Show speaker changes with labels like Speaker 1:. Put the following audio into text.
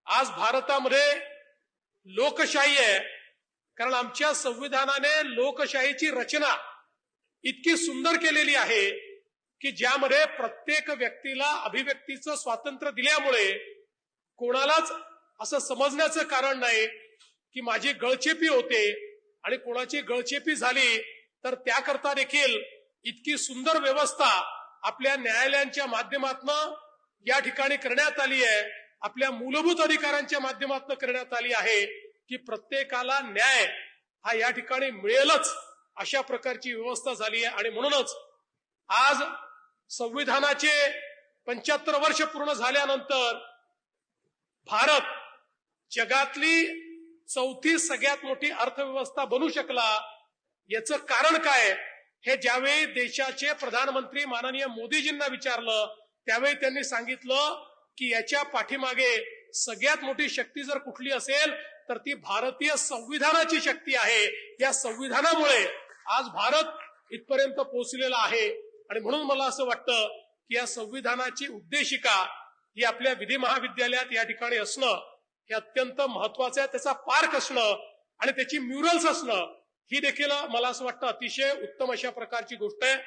Speaker 1: आज भारतामध्ये लोकशाही आहे, कारण आमच्या संविधानाने लोकशाहीची रचना इतकी सुंदर केलेली आहे की ज्यामध्ये प्रत्येक व्यक्तीला अभिव्यक्तीचं स्वातंत्र्य दिल्यामुळे कोणालाच असं समजण्याचं कारण नाही की माझी गळचेपी होते आणि कोणाची गळचेपी झाली तर त्याकरता देखील इतकी सुंदर व्यवस्था आपल्या न्यायालयांच्या माध्यमातून या ठिकाणी करण्यात आली आहे, आपल्या मूलभूत अधिकारांच्या माध्यमातून करण्यात आली आहे की प्रत्येकाला न्याय हा या ठिकाणी मिळेलच अशा प्रकारची व्यवस्था झाली आहे। आणि म्हणूनच आज संविधानाचे 75 वर्ष पूर्ण झाल्यानंतर भारत जगातली चौथी सगळ्यात मोठी अर्थव्यवस्था बनू शकला। याचं कारण काय हे ज्यावेळी देशाचे प्रधानमंत्री माननीय मोदीजींना विचारलं त्यावेळी त्यांनी सांगितलं की याच्या पाठीमागे सगळ्यात मोठी शक्ती जर कुठली असेल तर ती भारतीय संविधानाची शक्ती आहे। या संविधानामुळे आज भारत इथपर्यंत पोहोचलेला आहे आणि म्हणून मला असं वाटतं की या संविधानाची उद्देशिका ही आपल्या विधी महाविद्यालयात या ठिकाणी असणं हे अत्यंत महत्वाचं आहे। त्याचा पार्क असणं आणि त्याची म्युरल्स असणं ही देखील मला असं वाटतं अतिशय उत्तम अशा प्रकारची गोष्ट आहे।